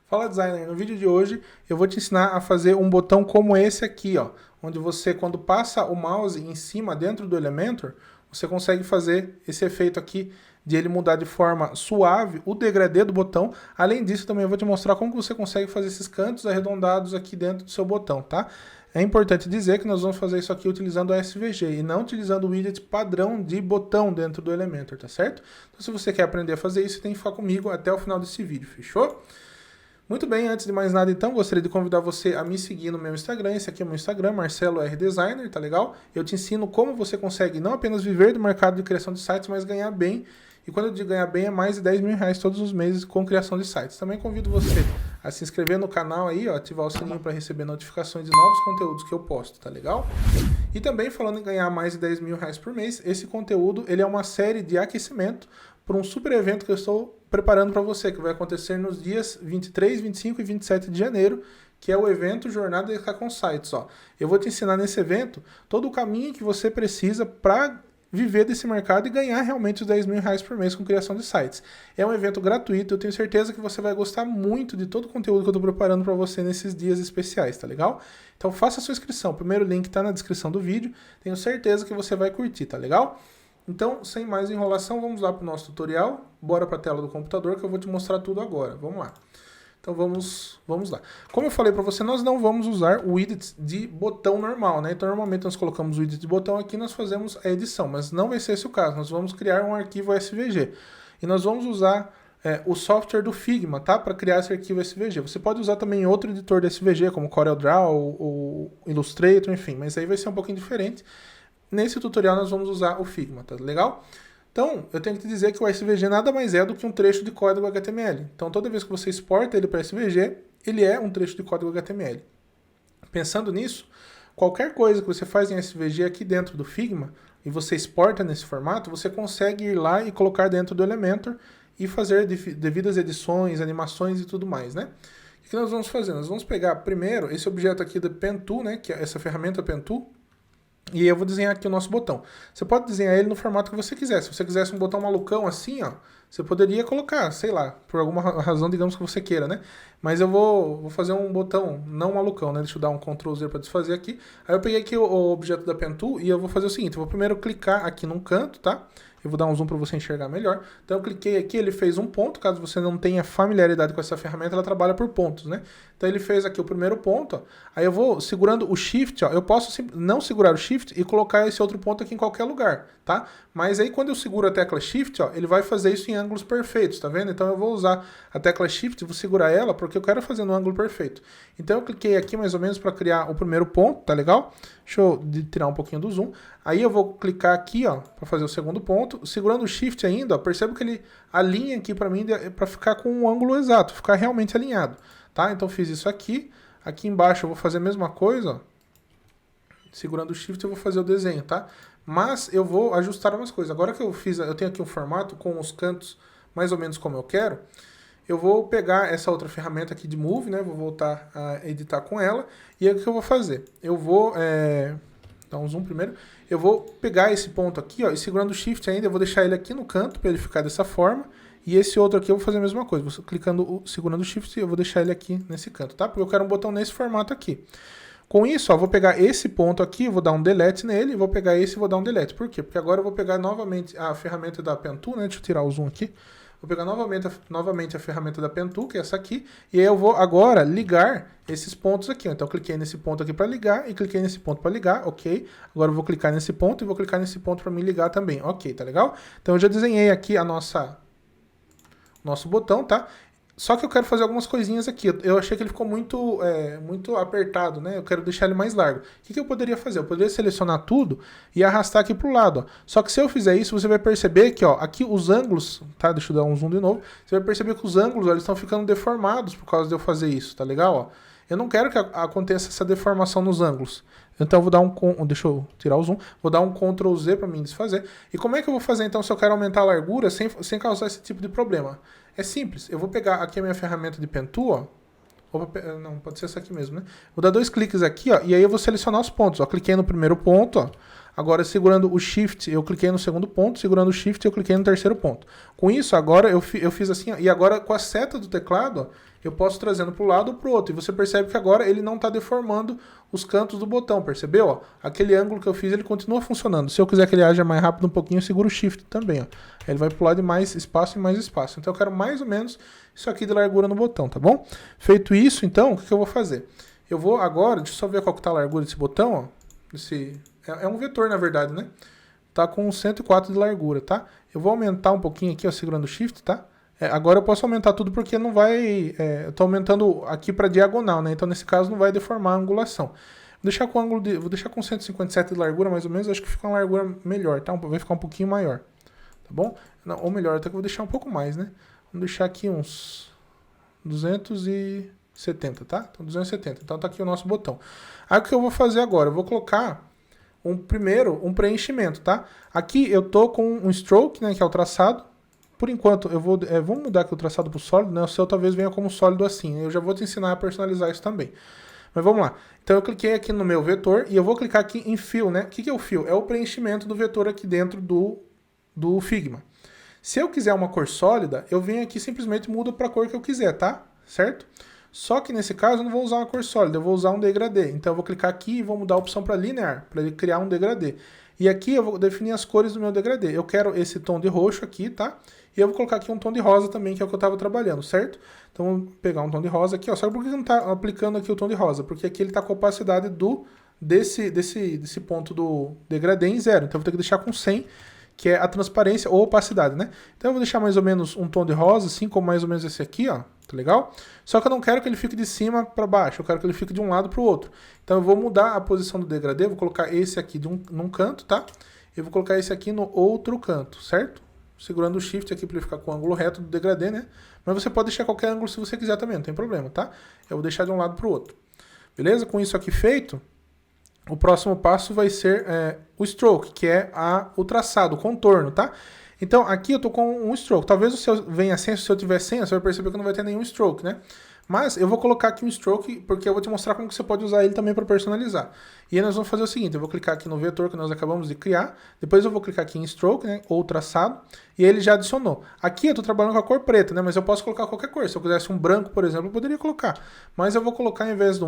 Fala designer, no vídeo de hoje eu vou te ensinar a fazer um botão como esse aqui, ó, onde você quando passa o mouse em cima dentro do Elementor, você consegue fazer esse efeito aqui de ele mudar de forma suave o degradê do botão. Além disso, também eu vou te mostrar como você consegue fazer esses cantos arredondados aqui dentro do seu botão, tá? É importante dizer que nós vamos fazer isso aqui utilizando o SVG e não utilizando o widget padrão de botão dentro do Elementor, tá certo? Então se você quer aprender a fazer isso, tem que ficar comigo até o final desse vídeo, fechou? Muito bem, antes de mais nada então, gostaria de convidar você a me seguir no meu Instagram. Esse aqui é o meu Instagram, Marcelo R Designer, tá legal? Eu te ensino como você consegue não apenas viver do mercado de criação de sites, mas ganhar bem. E quando eu digo ganhar bem, é mais de 10 mil reais todos os meses com criação de sites. Também convido você a se inscrever no canal aí, ó, ativar o sininho para receber notificações de novos conteúdos que eu posto, tá legal? E também falando em ganhar mais de 10 mil reais por mês, esse conteúdo ele é uma série de aquecimento para um super evento que eu estou preparando para você, que vai acontecer nos dias 23, 25 e 27 de janeiro, que é o evento Jornada de com Sites. Ó. Eu vou te ensinar nesse evento todo o caminho que você precisa para viver desse mercado e ganhar realmente os 10 mil reais por mês com criação de sites. É um evento gratuito, eu tenho certeza que você vai gostar muito de todo o conteúdo que eu estou preparando para você nesses dias especiais, tá legal? Então faça a sua inscrição, o primeiro link está na descrição do vídeo, tenho certeza que você vai curtir, tá legal? Então, sem mais enrolação, vamos lá para o nosso tutorial. Bora para a tela do computador que eu vou te mostrar tudo agora. Vamos lá. Então vamos lá. Como eu falei para você, nós não vamos usar o widget de botão normal, né? Então normalmente nós colocamos o widget de botão aqui, nós fazemos a edição, mas não vai ser esse o caso. Nós vamos criar um arquivo SVG. E nós vamos usar o software do Figma, tá? Para criar esse arquivo SVG. Você pode usar também outro editor de SVG, como CorelDRAW ou Illustrator, enfim. Mas aí vai ser um pouquinho diferente. Nesse tutorial nós vamos usar o Figma, tá legal? Então, eu tenho que te dizer que o SVG nada mais é do que um trecho de código HTML. Então, toda vez que você exporta ele para SVG, ele é um trecho de código HTML. Pensando nisso, qualquer coisa que você faz em SVG aqui dentro do Figma, e você exporta nesse formato, você consegue ir lá e colocar dentro do Elementor e fazer devidas edições, animações e tudo mais, né? O que nós vamos fazer? Nós vamos pegar primeiro esse objeto aqui da Pen Tool, né, que é essa ferramenta Pen Tool, e eu vou desenhar aqui o nosso botão. Você pode desenhar ele no formato que você quiser. Se você quisesse um botão malucão assim, ó, você poderia colocar, sei lá, por alguma razão, digamos que você queira, né? Mas eu vou fazer um botão não malucão, né? Deixa eu dar um Ctrl Z para desfazer aqui. Aí eu peguei aqui o objeto da Pen Tool e eu vou fazer o seguinte, eu vou primeiro clicar aqui num canto, tá? Eu vou dar um zoom para você enxergar melhor. Então eu cliquei aqui, ele fez um ponto. Caso você não tenha familiaridade com essa ferramenta, ela trabalha por pontos, né? Então ele fez aqui o primeiro ponto, ó. Aí eu vou segurando o Shift, ó. Eu posso não segurar o Shift e colocar esse outro ponto aqui em qualquer lugar, tá? Mas aí quando eu seguro a tecla Shift, ó, ele vai fazer isso em ângulos perfeitos, tá vendo? Então eu vou usar a tecla Shift, vou segurar ela porque eu quero fazer no ângulo perfeito. Então eu cliquei aqui mais ou menos para criar o primeiro ponto, tá legal? Deixa eu tirar um pouquinho do zoom. Aí eu vou clicar aqui, ó, para fazer o segundo ponto. Segurando o Shift ainda, ó, perceba que ele alinha aqui para mim para ficar com um ângulo exato, ficar realmente alinhado, tá? Então fiz isso aqui. Aqui embaixo eu vou fazer a mesma coisa, ó. Segurando o Shift eu vou fazer o desenho, tá? Mas eu vou ajustar umas coisas. Agora que eu tenho aqui um formato com os cantos mais ou menos como eu quero, eu vou pegar essa outra ferramenta aqui de Move, né? Vou voltar a editar com ela. E aí o que eu vou fazer? Eu vou dar um zoom primeiro. Eu vou pegar esse ponto aqui, ó, e segurando o Shift ainda, eu vou deixar ele aqui no canto para ele ficar dessa forma. E esse outro aqui eu vou fazer a mesma coisa. Vou segurando o Shift, eu vou deixar ele aqui nesse canto, tá? Porque eu quero um botão nesse formato aqui. Com isso, ó, vou pegar esse ponto aqui, vou dar um delete nele, vou pegar esse e vou dar um delete. Por quê? Porque agora eu vou pegar novamente a ferramenta da Pen Tool, né? Deixa eu tirar o zoom aqui. Vou pegar novamente a ferramenta da Pen Tool, que é essa aqui, e aí eu vou agora ligar esses pontos aqui. Então eu cliquei nesse ponto aqui para ligar e cliquei nesse ponto para ligar, ok. Agora eu vou clicar nesse ponto e vou clicar nesse ponto para me ligar também, ok, tá legal? Então eu já desenhei aqui nosso botão, tá? Só que eu quero fazer algumas coisinhas aqui. Eu achei que ele ficou muito apertado, né? Eu quero deixar ele mais largo. O que eu poderia fazer? Eu poderia selecionar tudo e arrastar aqui para o lado, ó. Só que se eu fizer isso, você vai perceber que, ó, aqui os ângulos, tá? Deixa eu dar um zoom de novo. Você vai perceber que os ângulos, ó, eles estão ficando deformados por causa de eu fazer isso, tá legal, ó? Eu não quero que aconteça essa deformação nos ângulos. Então eu vou dar deixa eu tirar o zoom, vou dar um Ctrl Z para mim desfazer. E como é que eu vou fazer então se eu quero aumentar a largura sem causar esse tipo de problema? É simples, eu vou pegar aqui a minha ferramenta de Pen Tool, ó. Não, pode ser essa aqui mesmo, né? Vou dar dois cliques aqui, ó, e aí eu vou selecionar os pontos, ó. Cliquei no primeiro ponto, ó. Agora, segurando o Shift, eu cliquei no segundo ponto. Segurando o Shift, eu cliquei no terceiro ponto. Com isso, agora eu fiz assim, ó, e agora com a seta do teclado, ó, eu posso trazendo para o lado ou para o outro. E você percebe que agora ele não está deformando os cantos do botão, percebeu? Ó, aquele ângulo que eu fiz, ele continua funcionando. Se eu quiser que ele haja mais rápido um pouquinho, eu seguro o Shift também. Ó. Ele vai pular de mais espaço e mais espaço. Então eu quero mais ou menos isso aqui de largura no botão, tá bom? Feito isso, então, o que eu vou fazer? Eu vou agora, deixa eu só ver qual que tá a largura desse botão, ó. É um vetor, na verdade, né? Tá com 104 de largura, tá? Eu vou aumentar um pouquinho aqui, ó, segurando o Shift, tá? Agora eu posso aumentar tudo porque não vai... eu tô aumentando aqui para diagonal, né? Então nesse caso não vai deformar a angulação. Vou deixar com 157 de largura, mais ou menos. Acho que fica uma largura melhor, tá? Vai ficar um pouquinho maior, tá bom? Não, ou melhor, até que eu vou deixar um pouco mais, né? Vamos deixar aqui uns 270, tá? Então 270. Então tá aqui o nosso botão. Aí o que eu vou fazer agora? Eu vou colocar primeiro um preenchimento, tá? Aqui eu tô com um stroke, né? Que é o traçado. Por enquanto, eu vou... vamos mudar aqui o traçado para o sólido, né? O seu talvez venha como sólido assim. Eu já vou te ensinar a personalizar isso também. Mas vamos lá. Então eu cliquei aqui no meu vetor e eu vou clicar aqui em Fill, né? O que é o Fill? É o preenchimento do vetor aqui dentro do Figma. Se eu quiser uma cor sólida, eu venho aqui e simplesmente mudo para a cor que eu quiser, tá? Certo? Só que nesse caso eu não vou usar uma cor sólida, eu vou usar um degradê. Então eu vou clicar aqui e vou mudar a opção para linear, para ele criar um degradê. E aqui eu vou definir as cores do meu degradê. Eu quero esse tom de roxo aqui, tá? E eu vou colocar aqui um tom de rosa também, que é o que eu estava trabalhando, certo? Então vou pegar um tom de rosa aqui, ó. Sabe por que não está aplicando aqui o tom de rosa? Porque aqui ele está com a opacidade desse ponto do degradê em 0. Então eu vou ter que deixar com 100, que é a transparência ou opacidade, né? Então eu vou deixar mais ou menos um tom de rosa, assim como mais ou menos esse aqui, ó. Tá legal? Só que eu não quero que ele fique de cima para baixo, eu quero que ele fique de um lado para o outro. Então eu vou mudar a posição do degradê, vou colocar esse aqui num canto, tá? Eu vou colocar esse aqui no outro canto, certo? Segurando o Shift aqui para ele ficar com o ângulo reto do degradê, né? Mas você pode deixar qualquer ângulo se você quiser também, não tem problema, tá? Eu vou deixar de um lado para o outro. Beleza? Com isso aqui feito, o próximo passo vai ser o stroke, que é o traçado, o contorno, tá? Então, aqui eu tô com um stroke. Talvez o seu venha sem, se eu tiver sem, você vai perceber que não vai ter nenhum stroke, né? Mas eu vou colocar aqui um stroke, porque eu vou te mostrar como que você pode usar ele também para personalizar. E aí nós vamos fazer o seguinte, eu vou clicar aqui no vetor que nós acabamos de criar, depois eu vou clicar aqui em stroke, né, ou traçado, e ele já adicionou. Aqui eu tô trabalhando com a cor preta, né, mas eu posso colocar qualquer cor. Se eu quisesse um branco, por exemplo, eu poderia colocar. Mas eu vou colocar, ao invés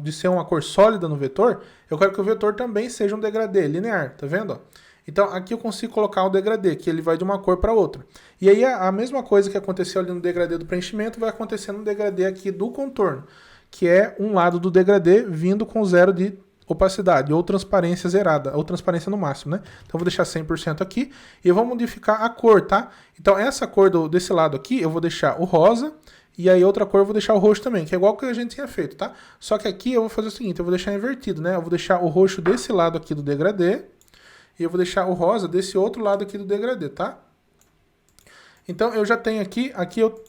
de ser uma cor sólida no vetor, eu quero que o vetor também seja um degradê linear, tá vendo, ó? Então aqui eu consigo colocar o degradê, que ele vai de uma cor para outra. E aí a mesma coisa que aconteceu ali no degradê do preenchimento vai acontecer no degradê aqui do contorno, que é um lado do degradê vindo com 0 de opacidade, ou transparência zerada, ou transparência no máximo, né? Então eu vou deixar 100% aqui e eu vou modificar a cor, tá? Então essa cor desse lado aqui eu vou deixar o rosa, e aí outra cor eu vou deixar o roxo também, que é igual que a gente tinha feito, tá? Só que aqui eu vou fazer o seguinte, eu vou deixar invertido, né? Eu vou deixar o roxo desse lado aqui do degradê, e eu vou deixar o rosa desse outro lado aqui do degradê, tá? Então eu já tenho aqui eu...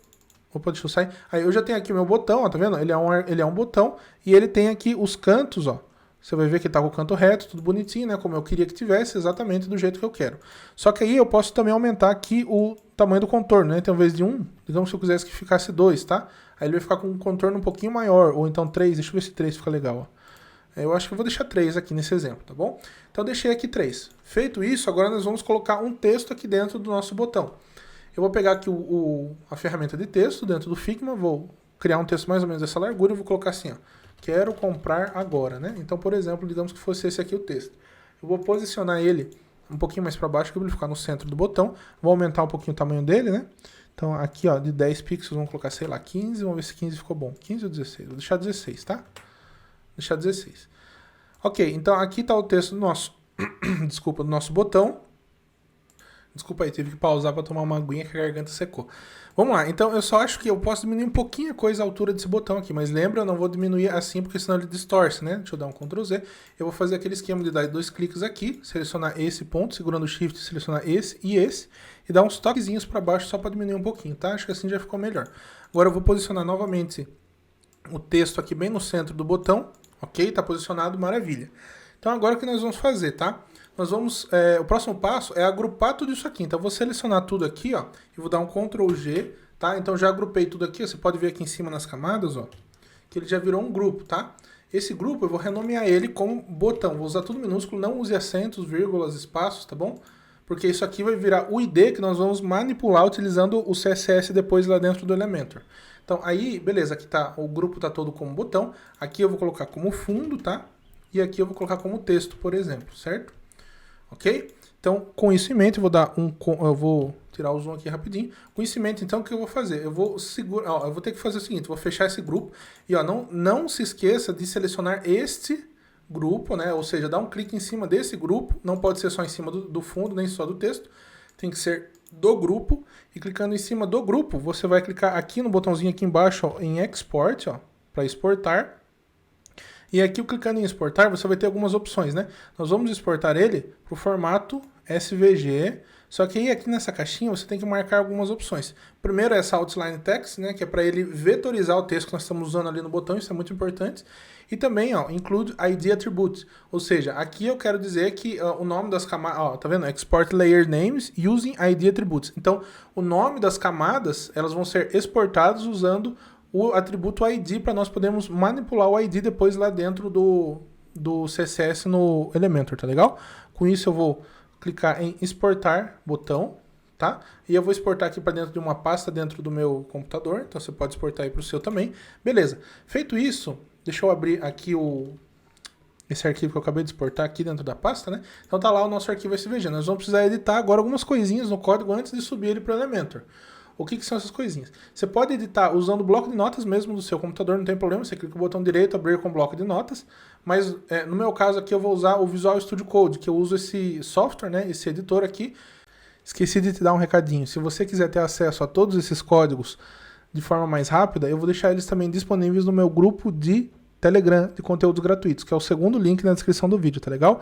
Opa, deixa eu sair. Aí eu já tenho aqui o meu botão, ó, tá vendo? Ele é um botão e ele tem aqui os cantos, ó. Você vai ver que tá com o canto reto, tudo bonitinho, né? Como eu queria que tivesse, exatamente do jeito que eu quero. Só que aí eu posso também aumentar aqui o tamanho do contorno, né? Então, ao invés de 1, digamos que eu quisesse que ficasse 2, tá? Aí ele vai ficar com um contorno um pouquinho maior, ou então 3. Deixa eu ver se 3 fica legal, ó. Eu acho que eu vou deixar 3 aqui nesse exemplo, tá bom? Então deixei aqui 3. Feito isso, agora nós vamos colocar um texto aqui dentro do nosso botão. Eu vou pegar aqui a ferramenta de texto dentro do Figma, vou criar um texto mais ou menos dessa largura e vou colocar assim, ó. Quero comprar agora, né? Então, por exemplo, digamos que fosse esse aqui o texto. Eu vou posicionar ele um pouquinho mais para baixo, para ele ficar no centro do botão. Vou aumentar um pouquinho o tamanho dele, né? Então aqui, ó, de 10 pixels, vamos colocar, sei lá, 15. Vamos ver se 15 ficou bom. 15 ou 16? Vou deixar 16, tá? Deixar 16. Ok, então aqui está o texto do nosso, desculpa, do nosso botão. Desculpa aí, tive que pausar para tomar uma aguinha que a garganta secou. Vamos lá, então eu só acho que eu posso diminuir um pouquinho a coisa, a altura desse botão aqui, mas lembra, eu não vou diminuir assim porque senão ele distorce, né? Deixa eu dar um Ctrl Z. Eu vou fazer aquele esquema de dar 2 cliques aqui, selecionar esse ponto, segurando o Shift, selecionar esse e dar uns toquezinhos para baixo só para diminuir um pouquinho, tá? Acho que assim já ficou melhor. Agora eu vou posicionar novamente o texto aqui bem no centro do botão, ok? Tá posicionado, maravilha. Então agora o que nós vamos fazer, tá? Nós vamos, o próximo passo é agrupar tudo isso aqui. Então eu vou selecionar tudo aqui, ó, e vou dar um Ctrl G, tá? Então já agrupei tudo aqui, ó, você pode ver aqui em cima nas camadas, ó, que ele já virou um grupo, tá? Esse grupo eu vou renomear ele como botão, vou usar tudo minúsculo, não use acentos, vírgulas, espaços, tá bom? Porque isso aqui vai virar o ID que nós vamos manipular utilizando o CSS depois lá dentro do Elementor. Então aí, beleza, aqui tá, o grupo tá todo como botão, aqui eu vou colocar como fundo, tá? E aqui eu vou colocar como texto, por exemplo, certo? Ok? Então, com isso em mente, eu vou tirar o zoom aqui rapidinho. Com isso em mente, então, o que eu vou fazer? Eu vou segurar, ó, eu vou ter que fazer o seguinte, vou fechar esse grupo e ó, não se esqueça de selecionar este grupo, né? Ou seja, dá um clique em cima desse grupo, não pode ser só em cima do fundo, nem só do texto, tem que ser do grupo, e clicando em cima do grupo, você vai clicar aqui no botãozinho aqui embaixo, ó, em Export, ó, para exportar. E aqui, clicando em exportar, você vai ter algumas opções, né? Nós vamos exportar ele para o formato SVG, só que aí aqui nessa caixinha você tem que marcar algumas opções. Primeiro é essa Outline Text, né, que é para ele vetorizar o texto que nós estamos usando ali no botão, isso é muito importante. E também, ó, Include ID Attributes, ou seja, aqui eu quero dizer que o nome das camadas, ó, tá vendo? Export Layer Names Using ID Attributes. Então, o nome das camadas, elas vão ser exportadas usando o atributo ID para nós podermos manipular o ID depois lá dentro do CSS no Elementor, tá legal? Com isso eu vou clicar em exportar botão, tá? E eu vou exportar aqui para dentro de uma pasta dentro do meu computador, então você pode exportar aí para o seu também. Beleza. Feito isso, deixa eu abrir aqui esse arquivo que eu acabei de exportar aqui dentro da pasta, né? Então tá lá o nosso arquivo SVG. Nós vamos precisar editar agora algumas coisinhas no código antes de subir ele para o Elementor. O que são essas coisinhas? Você pode editar usando o bloco de notas mesmo do seu computador, não tem problema, você clica no botão direito, abrir com bloco de notas, mas no meu caso aqui eu vou usar o Visual Studio Code, que eu uso esse software, né, esse editor aqui. Esqueci de te dar um recadinho, se você quiser ter acesso a todos esses códigos de forma mais rápida, eu vou deixar eles também disponíveis no meu grupo de Telegram de conteúdos gratuitos, que é o segundo link na descrição do vídeo, tá legal?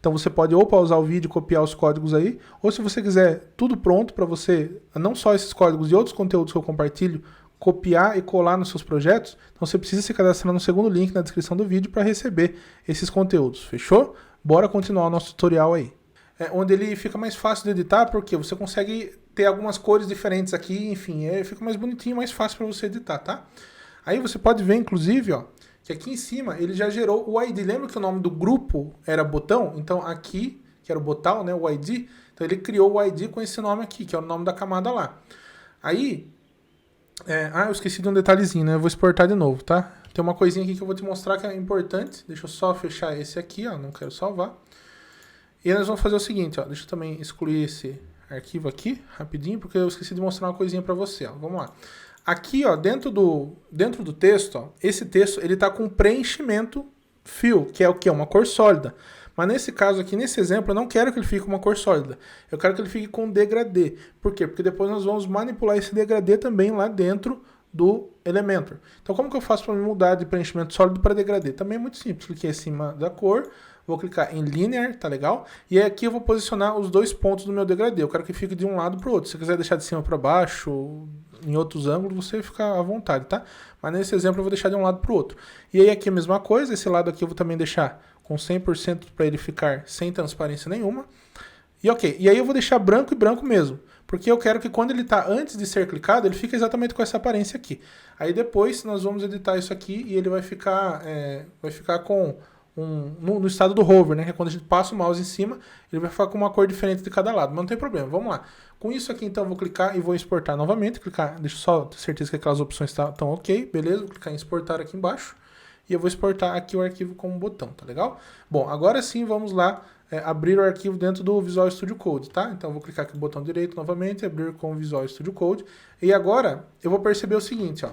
Então você pode ou pausar o vídeo e copiar os códigos aí, ou se você quiser tudo pronto para você, não só esses códigos e outros conteúdos que eu compartilho, copiar e colar nos seus projetos, então você precisa se cadastrar no segundo link na descrição do vídeo para receber esses conteúdos, fechou? Bora continuar o nosso tutorial aí. Onde ele fica mais fácil de editar, porque você consegue ter algumas cores diferentes aqui, enfim, fica mais bonitinho, mais fácil para você editar, tá? Aí você pode ver, inclusive, ó, que aqui em cima ele já gerou o ID. Lembra que o nome do grupo era botão? Então aqui, que era o botão, né, o ID, então ele criou o ID com esse nome aqui, que é o nome da camada lá. Aí, eu esqueci de um detalhezinho, né, eu vou exportar de novo, tá? Tem uma coisinha aqui que eu vou te mostrar que é importante. Deixa eu só fechar esse aqui, ó, não quero salvar. E nós vamos fazer o seguinte, ó, deixa eu também excluir esse arquivo aqui, rapidinho, porque eu esqueci de mostrar uma coisinha para você, ó. Vamos lá. Aqui, ó, dentro do texto, ó, esse texto ele está com preenchimento fill, que é o que? Uma cor sólida. Mas nesse caso aqui, nesse exemplo, eu não quero que ele fique com uma cor sólida. Eu quero que ele fique com degradê. Por quê? Porque depois nós vamos manipular esse degradê também lá dentro do Elementor. Então como que eu faço para mudar de preenchimento sólido para degradê? Também é muito simples. Cliquei em cima da cor, vou clicar em Linear, tá legal? E aí aqui eu vou posicionar os dois pontos do meu degradê. Eu quero que fique de um lado para o outro. Se você quiser deixar de cima para baixo, em outros ângulos, você fica à vontade, tá? Mas nesse exemplo eu vou deixar de um lado para o outro. E aí aqui a mesma coisa, esse lado aqui eu vou também deixar com 100% para ele ficar sem transparência nenhuma. E ok, e aí eu vou deixar branco e branco mesmo, porque eu quero que quando ele está antes de ser clicado, ele fique exatamente com essa aparência aqui. Aí depois nós vamos editar isso aqui e ele vai ficar com no estado do hover, né? Que é quando a gente passa o mouse em cima, ele vai ficar com uma cor diferente de cada lado, mas não tem problema, vamos lá. Com isso aqui então eu vou clicar e vou exportar novamente, deixa eu só ter certeza que aquelas opções estão ok, beleza, vou clicar em exportar aqui embaixo. E eu vou exportar aqui o arquivo como botão, tá legal? Bom, agora sim vamos lá abrir o arquivo dentro do Visual Studio Code, tá? Então eu vou clicar aqui no botão direito novamente, abrir com o Visual Studio Code. E agora eu vou perceber o seguinte, ó.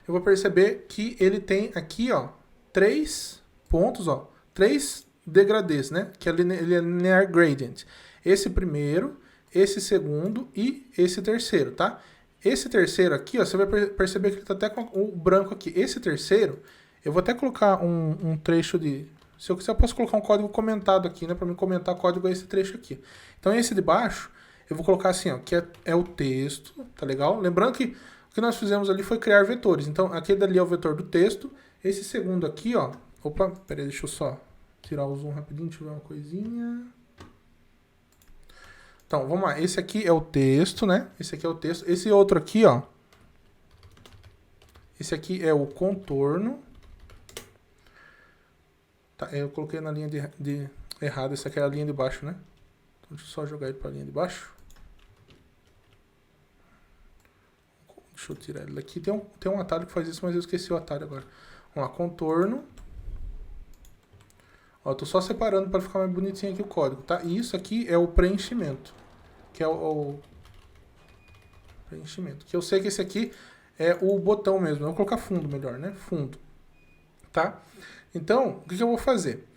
Eu vou perceber que ele tem aqui, ó, 3 pontos, ó, 3 degradês, né? Que ele é Linear Gradient. Esse primeiro, esse segundo e esse terceiro, tá? Esse terceiro aqui, ó, você vai perceber que ele está até com o branco aqui. Esse terceiro, eu vou até colocar um trecho de... Se eu quiser, eu posso colocar um código comentado aqui, né? Para mim comentar código é esse trecho aqui. Então, esse de baixo, eu vou colocar assim, ó, que é o texto, tá legal? Lembrando que o que nós fizemos ali foi criar vetores. Então, aquele dali é o vetor do texto. Esse segundo aqui, ó... Opa, peraí, deixa eu só tirar o zoom rapidinho, deixa eu ver uma coisinha... Então, vamos lá. Esse aqui é o texto, né? Esse aqui é o texto. Esse outro aqui, ó. Esse aqui é o contorno. Tá, eu coloquei na linha de errado. Essa aqui é a linha de baixo, né? Então, deixa eu só jogar ele para a linha de baixo. Deixa eu tirar ele daqui. Tem um atalho que faz isso, mas eu esqueci o atalho agora. Vamos lá, contorno. Ó, eu tô só separando para ficar mais bonitinho aqui o código, tá? E isso aqui é o preenchimento, que é o preenchimento. Que eu sei que esse aqui é o botão mesmo. Eu vou colocar fundo melhor, né? Fundo, tá? Então, o que eu vou fazer?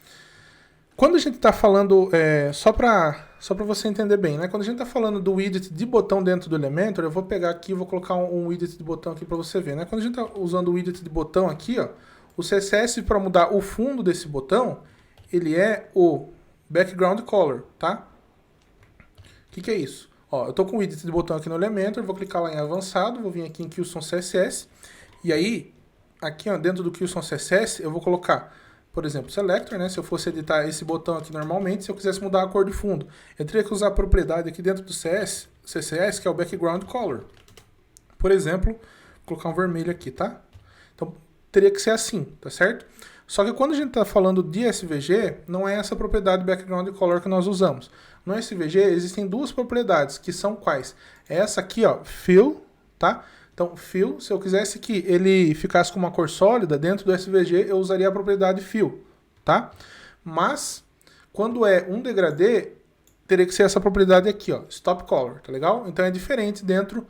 Quando a gente está falando, só para você entender bem, né? Quando a gente está falando do widget de botão dentro do Elementor, eu vou pegar aqui e vou colocar um widget de botão aqui para você ver, né? Quando a gente está usando o widget de botão aqui, ó, o CSS para mudar o fundo desse botão, ele é o background color, tá? O que é isso? Ó, eu estou com o widget de botão aqui no Elementor, vou clicar lá em avançado, vou vir aqui em QSON CSS, e aí, aqui ó, dentro do QSON CSS, eu vou colocar, por exemplo, selector, né? Se eu fosse editar esse botão aqui normalmente, se eu quisesse mudar a cor de fundo, eu teria que usar a propriedade aqui dentro do CSS, que é o background color. Por exemplo, vou colocar um vermelho aqui, tá? Então, teria que ser assim, tá certo? Só que quando a gente está falando de SVG, não é essa propriedade background color que nós usamos. No SVG existem duas propriedades, que são quais? Essa aqui, ó, fill, tá? Então, fill, se eu quisesse que ele ficasse com uma cor sólida dentro do SVG, eu usaria a propriedade fill, tá? Mas, quando é um degradê, teria que ser essa propriedade aqui, ó, stop color, tá legal? Então é diferente dentro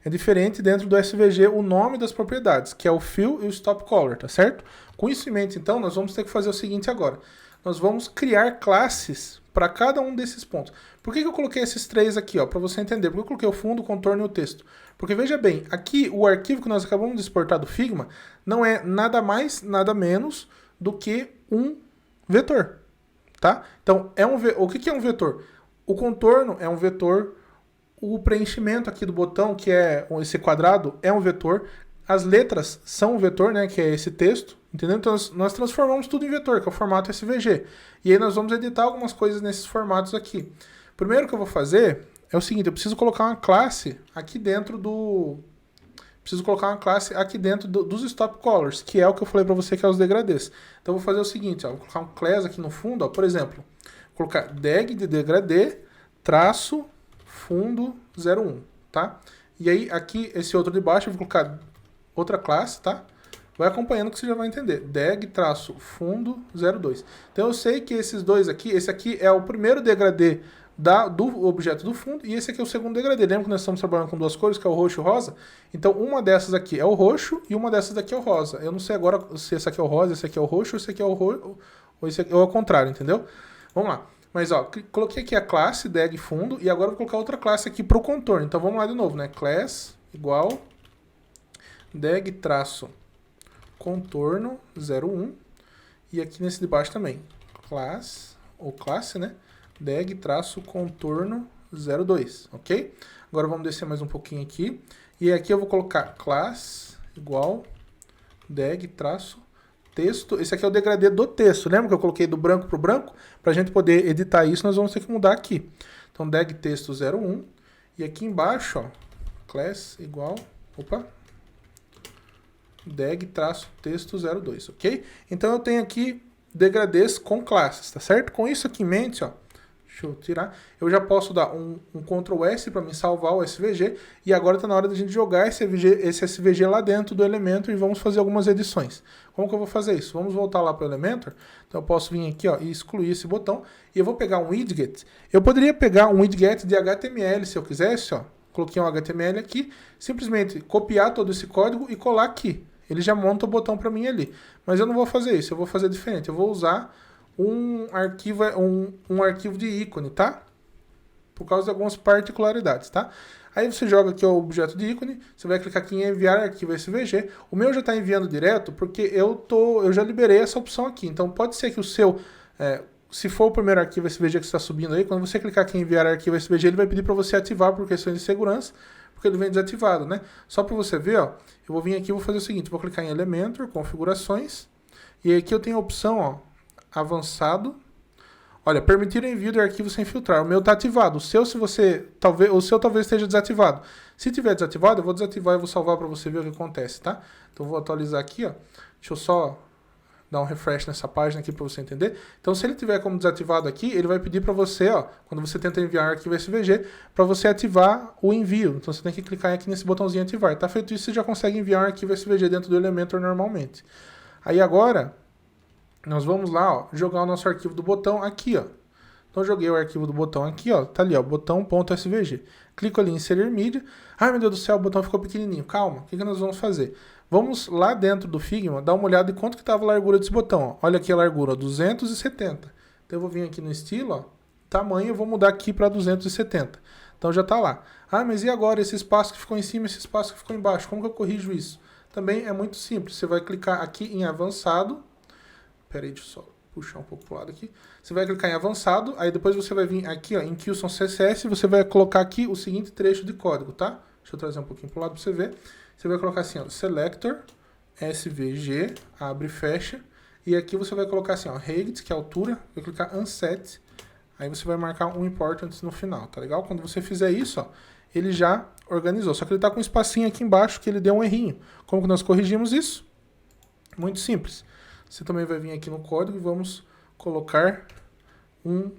é diferente dentro do SVG o nome das propriedades, que é o fill e o stop color, tá certo? Com isso em mente, então, nós vamos ter que fazer o seguinte agora. Nós vamos criar classes para cada um desses pontos. Por que eu coloquei esses três aqui, ó, para você entender? Por que eu coloquei o fundo, o contorno e o texto? Porque veja bem, aqui o arquivo que nós acabamos de exportar do Figma não é nada mais, nada menos do que um vetor, tá? Então, o que é um vetor? O contorno é um vetor, o preenchimento aqui do botão, que é esse quadrado, é um vetor, as letras são um vetor, né, que é esse texto, entendeu? Então nós transformamos tudo em vetor, que é o formato SVG. E aí nós vamos editar algumas coisas nesses formatos aqui. Primeiro que eu vou fazer é o seguinte, eu preciso colocar uma classe aqui dentro dos stop colors, que é o que eu falei para você que é os degradês. Então eu vou fazer o seguinte, ó, vou colocar um class aqui no fundo, ó, por exemplo, vou colocar deg de degradê, traço, fundo 01, tá? E aí aqui, esse outro de baixo, eu vou colocar outra classe, tá? Vai acompanhando que você já vai entender. Deg traço fundo 02. Então eu sei que esses dois aqui, esse aqui é o primeiro degradê do objeto do fundo e esse aqui é o segundo degradê. Lembra que nós estamos trabalhando com duas cores, que é o roxo e o rosa? Então uma dessas aqui é o roxo e uma dessas daqui é o rosa. Eu não sei agora se esse aqui é o rosa, esse aqui é o roxo, esse aqui é o roxo, ou esse aqui é o contrário, entendeu? Vamos lá. Mas ó, coloquei aqui a classe deg fundo e agora eu vou colocar outra classe aqui para o contorno. Então vamos lá de novo, né? Class igual deg traço contorno 01 e aqui nesse de baixo também classe, né? Deg traço contorno 02, ok? Agora vamos descer mais um pouquinho aqui e aqui eu vou colocar class igual deg traço texto. Esse aqui é o degradê do texto, lembra que eu coloquei do branco para o branco? Para a gente poder editar isso nós vamos ter que mudar aqui. Então deg texto 01 e aqui embaixo, ó, class igual, deg traço texto 02, ok? Então eu tenho aqui degradês com classes, tá certo? Com isso aqui em mente, ó, deixa eu tirar, eu já posso dar um Ctrl S para me salvar o SVG e agora está na hora da gente jogar esse SVG lá dentro do Elementor e vamos fazer algumas edições. Como que eu vou fazer isso? Vamos voltar lá para o Elementor, então eu posso vir aqui, ó, e excluir esse botão e eu vou pegar um widget. Eu poderia pegar um widget de HTML se eu quisesse, ó, coloquei um HTML aqui, simplesmente copiar todo esse código e colar aqui. Ele já monta o botão para mim ali. Mas eu não vou fazer isso, eu vou fazer diferente. Eu vou usar um arquivo de ícone, tá? Por causa de algumas particularidades, tá? Aí você joga aqui o objeto de ícone, você vai clicar aqui em enviar arquivo SVG. O meu já está enviando direto porque eu já liberei essa opção aqui. Então pode ser que o seu, se for o primeiro arquivo SVG que está subindo aí, quando você clicar aqui em enviar arquivo SVG, ele vai pedir para você ativar por questões de segurança, porque ele vem desativado, né? Só para você ver, ó, eu vou vir aqui e vou fazer o seguinte, vou clicar em Elementor, configurações, e aqui eu tenho a opção, ó, avançado. Olha, permitir o envio de arquivo sem filtrar. O meu está ativado. O seu, talvez esteja desativado. Se tiver desativado, eu vou desativar e vou salvar para você ver o que acontece, tá? Então vou atualizar aqui, ó. Deixa eu só dar um refresh nessa página aqui para você entender. Então, se ele tiver como desativado aqui, ele vai pedir para você, ó, quando você tenta enviar arquivo SVG, para você ativar o envio. Então, você tem que clicar aqui nesse botãozinho ativar. Tá feito isso, você já consegue enviar um arquivo SVG dentro do Elementor normalmente. Aí agora, nós vamos lá, ó, jogar o nosso arquivo do botão aqui, ó. Então, eu joguei o arquivo do botão aqui, ó, tá ali, ó, botão.svg. Clico ali em inserir mídia. Ai, meu Deus do céu, o botão ficou pequenininho. Calma, o que nós vamos fazer? Vamos lá dentro do Figma, dar uma olhada em quanto que estava a largura desse botão, ó. Olha aqui a largura, ó, 270. Então, eu vou vir aqui no estilo, ó, tamanho, eu vou mudar aqui para 270. Então, já tá lá. Ah, mas e agora esse espaço que ficou em cima, esse espaço que ficou embaixo? Como que eu corrijo isso? Também é muito simples. Você vai clicar aqui em avançado. Pera aí, deixa eu só puxar um pouco pro lado aqui. Você vai clicar em avançado, aí depois você vai vir aqui, ó, em Qson CSS, você vai colocar aqui o seguinte trecho de código, tá? Deixa eu trazer um pouquinho pro lado para você ver. Você vai colocar assim, ó, selector, svg, abre e fecha, e aqui você vai colocar assim, ó, height, que é a altura, vai clicar unset, aí você vai marcar um important no final, tá legal? Quando você fizer isso, ó, ele já organizou, só que ele tá com um espacinho aqui embaixo que ele deu um errinho. Como que nós corrigimos isso? Muito simples. Você também vai vir aqui no código e vamos colocar um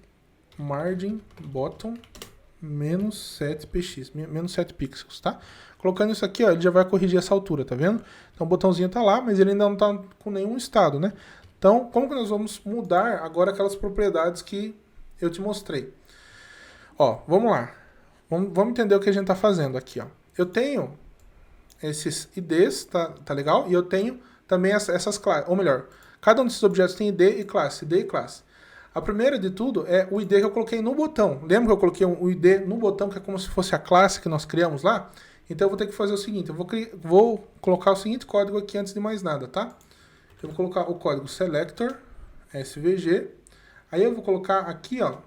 margin bottom menos 7px, menos 7 pixels, tá? Colocando isso aqui, ó, ele já vai corrigir essa altura, tá vendo? Então o botãozinho tá lá, mas ele ainda não tá com nenhum estado, né? Então, como que nós vamos mudar agora aquelas propriedades que eu te mostrei? Ó, vamos lá. Vamos entender o que a gente tá fazendo aqui, ó. Eu tenho esses IDs, tá legal? E eu tenho também essas classes, ou melhor, cada um desses objetos tem ID e classe, ID e classe. A primeira de tudo é o ID que eu coloquei no botão. Lembra que eu coloquei o ID no botão, que é como se fosse a classe que nós criamos lá? Então eu vou ter que fazer o seguinte, eu vou colocar o seguinte código aqui antes de mais nada, tá? Eu vou colocar o código selector, svg, aí eu vou colocar aqui, ó,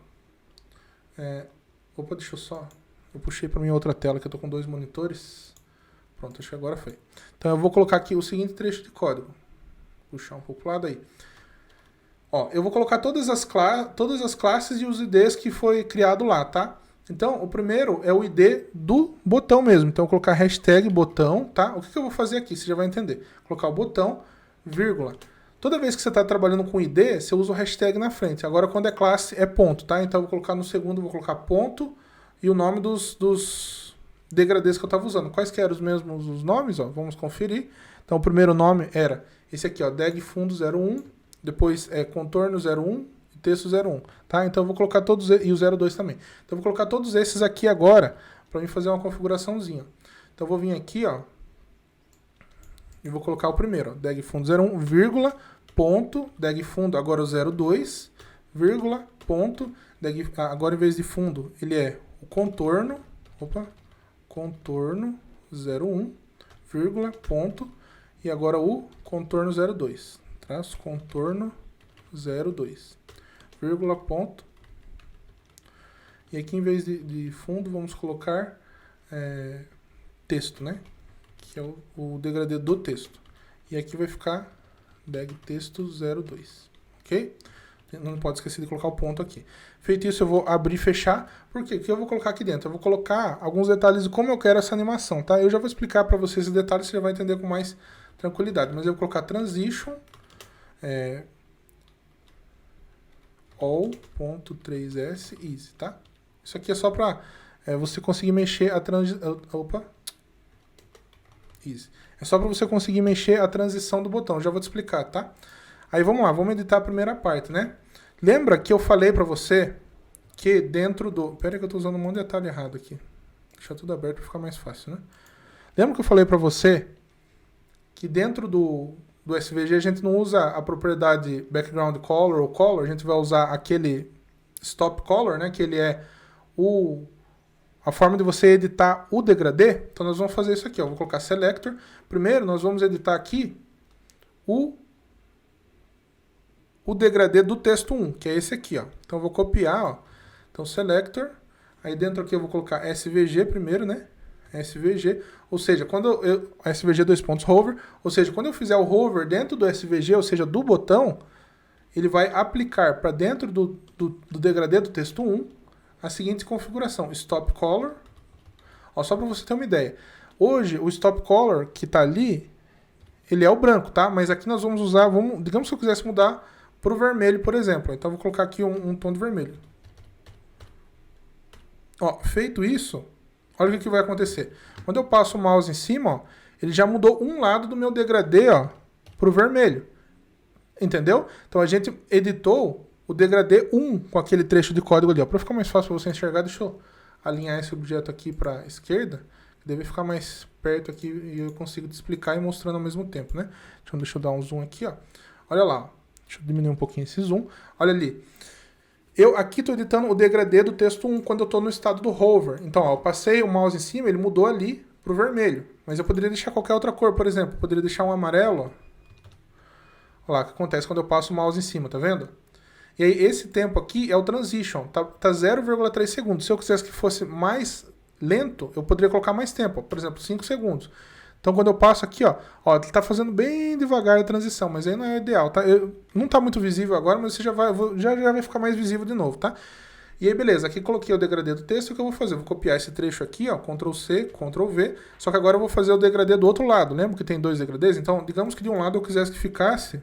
opa, deixa eu só, eu puxei para minha outra tela que eu tô com 2 monitores. Pronto, acho que agora foi. Então eu vou colocar aqui o seguinte trecho de código. Puxar um pouco pro lado aí. Ó, eu vou colocar todas as classes e os IDs que foi criado lá, tá? Então, o primeiro é o ID do botão mesmo. Então, eu vou colocar hashtag botão, tá? O que eu vou fazer aqui? Você já vai entender. Colocar o botão, vírgula. Toda vez que você está trabalhando com ID, você usa o hashtag na frente. Agora, quando é classe, é ponto, tá? Então, eu vou colocar no segundo, eu vou colocar ponto e o nome dos degradês que eu estava usando. Quais que eram os mesmos os nomes? Ó? Vamos conferir. Então, o primeiro nome era esse aqui, ó, deg fundo 01, depois é contorno 01 e texto 01, tá? Então, eu vou colocar todos, e o 02 também. Então, eu vou colocar todos esses aqui agora, para mim fazer uma configuraçãozinha. Então, eu vou vir aqui, ó, e vou colocar o primeiro, ó, deg fundo 01, vírgula, ponto, deg fundo, agora o 02, vírgula, ponto, agora em vez de fundo, ele é o contorno, opa, contorno 01, vírgula, ponto, e agora o contorno 02, traço contorno 02, vírgula, ponto, e aqui em vez de fundo vamos colocar texto, né, que é o degradê do texto, e aqui vai ficar deg texto 02, ok? Não pode esquecer de colocar o ponto aqui. Feito isso, eu vou abrir e fechar. Por quê? O que eu vou colocar aqui dentro? Eu vou colocar alguns detalhes de como eu quero essa animação, tá? Eu já vou explicar para vocês os detalhes, você já vai entender com mais tranquilidade. Mas eu vou colocar transition all.3s easy, tá? Isso aqui é só para você conseguir mexer a easy. É só para você conseguir mexer a transição do botão. Já vou te explicar, tá? Aí vamos lá, vamos editar a primeira parte, né? Lembra que eu falei pra você que dentro do... Pera aí que eu tô usando um monte de detalhe errado aqui. Deixa tudo aberto pra ficar mais fácil, né? Lembra que eu falei pra você que dentro do SVG a gente não usa a propriedade background color ou color, a gente vai usar aquele stop color, né? Que ele é a forma de você editar o degradê. Então nós vamos fazer isso aqui, ó. Eu vou colocar selector. Primeiro nós vamos editar aqui o degradê do texto 1, que é esse aqui, ó. Então eu vou copiar, ó. Então selector, aí dentro aqui eu vou colocar SVG primeiro, né? SVG, ou seja, quando SVG hover, ou seja, quando eu fizer o hover dentro do SVG, ou seja, do botão, ele vai aplicar para dentro do degradê do texto 1 a seguinte configuração: stop color. Ó, só para você ter uma ideia. Hoje o stop color que está ali, ele é o branco, tá? Mas aqui nós vamos usar, digamos que eu quisesse mudar para o vermelho, por exemplo. Então eu vou colocar aqui um tom de vermelho. Ó, feito isso, olha o que vai acontecer. Quando eu passo o mouse em cima, ó, ele já mudou um lado do meu degradê, ó, para o vermelho. Entendeu? Então a gente editou o degradê 1 com aquele trecho de código ali. Para ficar mais fácil para você enxergar, deixa eu alinhar esse objeto aqui para a esquerda. Deve ficar mais perto aqui e eu consigo te explicar e mostrando ao mesmo tempo, né? Então deixa eu dar um zoom aqui, ó. Olha lá, ó. Deixa eu diminuir um pouquinho esse zoom. Olha ali. Eu aqui estou editando o degradê do texto 1 quando eu estou no estado do hover. Então, ó, eu passei o mouse em cima, ele mudou ali para o vermelho. Mas eu poderia deixar qualquer outra cor, por exemplo. Eu poderia deixar um amarelo, ó. Olha lá o que acontece quando eu passo o mouse em cima, tá vendo? E aí esse tempo aqui é o transition, tá 0,3 segundos. Se eu quisesse que fosse mais lento, eu poderia colocar mais tempo, ó, por exemplo, 5 segundos. Então quando eu passo aqui, ó, ele tá fazendo bem devagar a transição, mas aí não é ideal, tá? Não tá muito visível agora, mas você já vai ficar mais visível de novo, tá? E aí beleza, aqui coloquei o degradê do texto, o que eu vou fazer? Eu vou copiar esse trecho aqui, ó, Ctrl C, Ctrl V, só que agora eu vou fazer o degradê do outro lado, lembra que tem 2 degradês? Então, digamos que de um lado eu quisesse que ficasse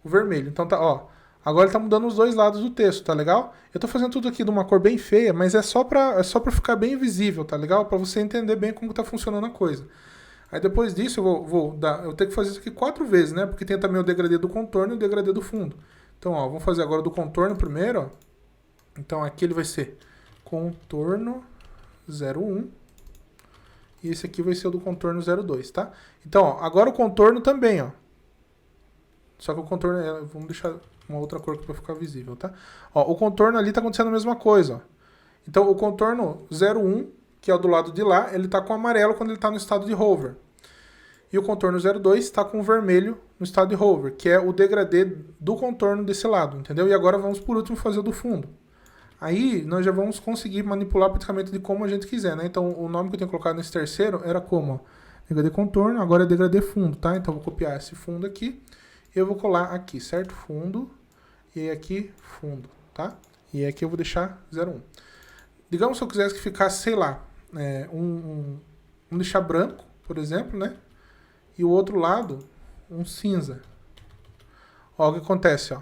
o vermelho. Então tá, ó, agora ele tá mudando os dois lados do texto, tá legal? Eu tô fazendo tudo aqui de uma cor bem feia, mas é só pra ficar bem visível, tá legal? Pra você entender bem como tá funcionando a coisa. Aí depois disso eu tenho que fazer isso aqui 4 vezes, né? Porque tem também o degradê do contorno e o degradê do fundo. Então, ó, vamos fazer agora do contorno primeiro, ó. Então aqui ele vai ser contorno 01 e esse aqui vai ser o do contorno 02, tá? Então, ó, agora o contorno também, ó. Só que o contorno, vamos deixar uma outra cor para ficar visível, tá? Ó, o contorno ali tá acontecendo a mesma coisa, ó. Então o contorno 01, que é o do lado de lá, ele tá com amarelo quando ele tá no estado de hover. E o contorno 02 está com vermelho no estado de hover, que é o degradê do contorno desse lado, entendeu? E agora vamos por último fazer o do fundo. Aí nós já vamos conseguir manipular praticamente de como a gente quiser, né? Então o nome que eu tenho colocado nesse terceiro era como? Ó, degradê contorno, agora é degradê fundo, tá? Então eu vou copiar esse fundo aqui e eu vou colar aqui, certo? Fundo, e aqui fundo, tá? E aqui eu vou deixar 01. Digamos que eu quisesse que ficasse, sei lá, vamos deixar branco, por exemplo, né? E o outro lado, um cinza. Ó, o que acontece, ó.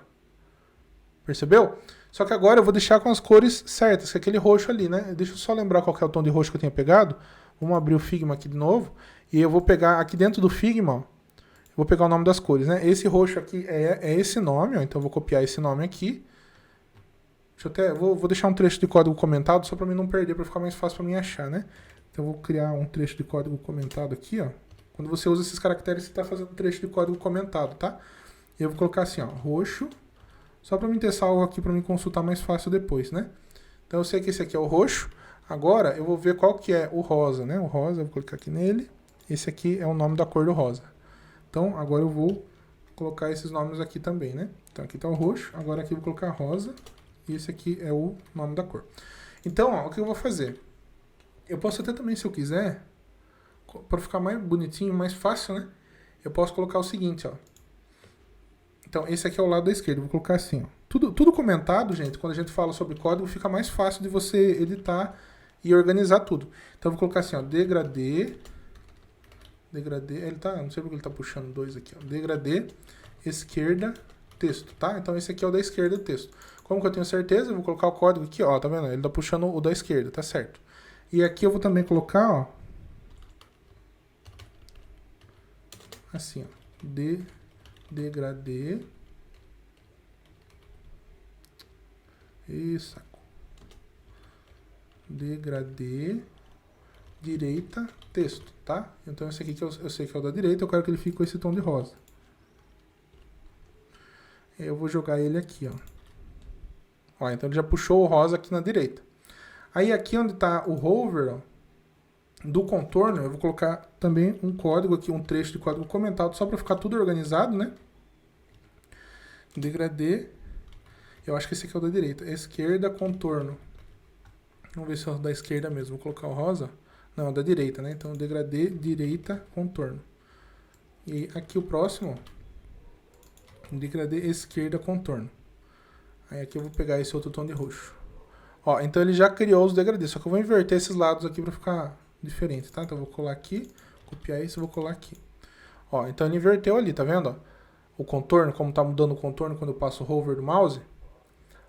Percebeu? Só que agora eu vou deixar com as cores certas, que é aquele roxo ali, né? Deixa eu só lembrar qual que é o tom de roxo que eu tinha pegado. Vamos abrir o Figma aqui de novo. E eu vou pegar aqui dentro do Figma, ó. Eu vou pegar o nome das cores, né? Esse roxo aqui é esse nome, ó. Então eu vou copiar esse nome aqui. Vou deixar um trecho de código comentado só para mim não perder, para ficar mais fácil para mim achar, né? Então eu vou criar um trecho de código comentado aqui, ó. Quando você usa esses caracteres, você está fazendo um trecho de código comentado, tá? E eu vou colocar assim, ó, roxo, só para mim ter salvo aqui para mim consultar mais fácil depois, né? Então eu sei que esse aqui é o roxo. Agora eu vou ver qual que é o rosa, né? O rosa, eu vou clicar aqui nele. Esse aqui é o nome da cor do rosa. Então agora eu vou colocar esses nomes aqui também, né? Então aqui está o roxo, agora aqui eu vou colocar rosa. E esse aqui é o nome da cor. Então, ó, o que eu vou fazer? Eu posso até também, se eu quiser, para ficar mais bonitinho, mais fácil, né? Eu posso colocar o seguinte, ó. Então, esse aqui é o lado da esquerda. Eu vou colocar assim, ó. Tudo comentado, gente, quando a gente fala sobre código, fica mais fácil de você editar e organizar tudo. Então, eu vou colocar assim, ó, degradê, ele tá, não sei porque ele tá puxando 2 aqui, ó. Degradê, esquerda, texto, tá? Então, esse aqui é o da esquerda, texto. Como que eu tenho certeza? Eu vou colocar o código aqui, ó, tá vendo? Ele tá puxando o da esquerda, tá certo. E aqui eu vou também colocar, ó, assim, ó, degradê, saco, degradê, direita, texto, tá? Então esse aqui que eu sei que é o da direita, eu quero que ele fique com esse tom de rosa. Eu vou jogar ele aqui, ó. Ó, então ele já puxou o rosa aqui na direita. Aí aqui onde está o hover, ó, do contorno, eu vou colocar também um código aqui, um trecho de código comentado, só para ficar tudo organizado, né? Degradê, eu acho que esse aqui é o da direita. Esquerda, contorno. Vamos ver se é o da esquerda mesmo. Vou colocar o rosa. Não, é o da direita, né? Então, degradê, direita, contorno. E aqui o próximo, degradê, esquerda, contorno. Aí aqui eu vou pegar esse outro tom de roxo. Ó, então ele já criou os degradês, só que eu vou inverter esses lados aqui para ficar diferente, tá? Então eu vou colar aqui, copiar isso e vou colar aqui. Ó, então ele inverteu ali, tá vendo? Ó? O contorno, como tá mudando o contorno quando eu passo o hover do mouse.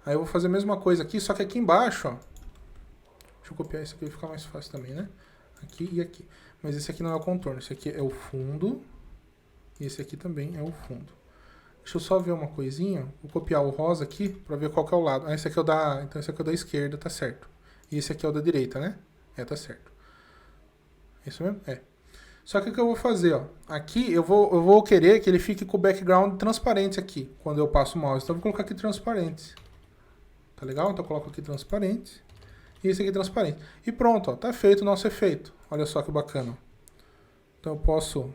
Aí eu vou fazer a mesma coisa aqui, só que aqui embaixo, ó. Deixa eu copiar isso aqui, vai ficar mais fácil também, né? Aqui e aqui. Mas esse aqui não é o contorno, esse aqui é o fundo. E esse aqui também é o fundo. Deixa eu só ver uma coisinha. Vou copiar o rosa aqui pra ver qual que é o lado. Ah, esse aqui é o da... Então esse aqui é o da esquerda, tá certo. E esse aqui é o da direita, né? É, tá certo. Isso mesmo? É. Só que o que eu vou fazer, ó. Aqui eu vou querer que ele fique com o background transparente aqui, quando eu passo o mouse. Então eu vou colocar aqui transparente. Tá legal? Então eu coloco aqui transparente. E esse aqui transparente. E pronto, ó. Tá feito o nosso efeito. Olha só que bacana. Então eu posso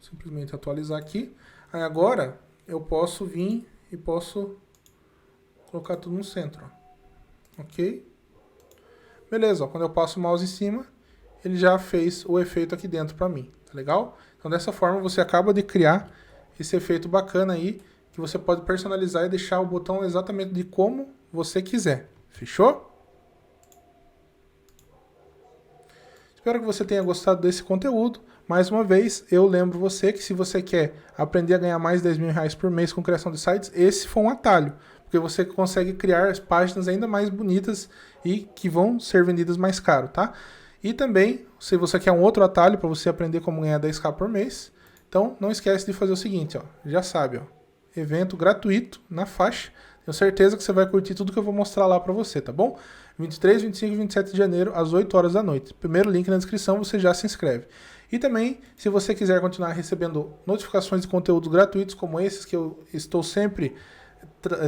simplesmente atualizar aqui. Aí agora eu posso vir e posso colocar tudo no centro, ó. Ok? Beleza, ó. Quando eu passo o mouse em cima, ele já fez o efeito aqui dentro para mim, tá legal? Então dessa forma você acaba de criar esse efeito bacana aí, que você pode personalizar e deixar o botão exatamente de como você quiser. Fechou? Espero que você tenha gostado desse conteúdo. Mais uma vez, eu lembro você que se você quer aprender a ganhar mais de 10 mil reais por mês com criação de sites, esse foi um atalho, porque você consegue criar páginas ainda mais bonitas e que vão ser vendidas mais caro, tá? E também, se você quer um outro atalho para você aprender como ganhar 10k por mês, então não esquece de fazer o seguinte, ó, já sabe, ó, evento gratuito na faixa. Tenho certeza que você vai curtir tudo que eu vou mostrar lá para você, tá bom? 23, 25 e 27 de janeiro, às 8 horas da noite. Primeiro link na descrição, você já se inscreve. E também, se você quiser continuar recebendo notificações de conteúdos gratuitos como esses que eu estou sempre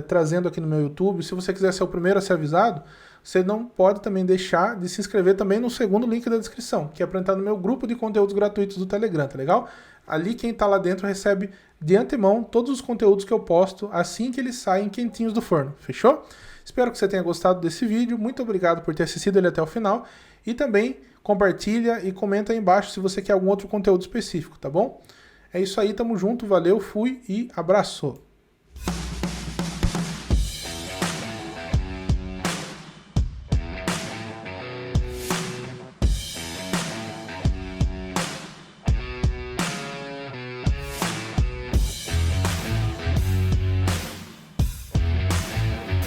trazendo aqui no meu YouTube, se você quiser ser o primeiro a ser avisado, você não pode também deixar de se inscrever também no segundo link da descrição, que é para entrar no meu grupo de conteúdos gratuitos do Telegram, tá legal? Ali quem tá lá dentro recebe de antemão todos os conteúdos que eu posto assim que eles saem quentinhos do forno, fechou? Espero que você tenha gostado desse vídeo, muito obrigado por ter assistido ele até o final e também compartilha e comenta aí embaixo se você quer algum outro conteúdo específico, tá bom? É isso aí, tamo junto, valeu, fui e abraço!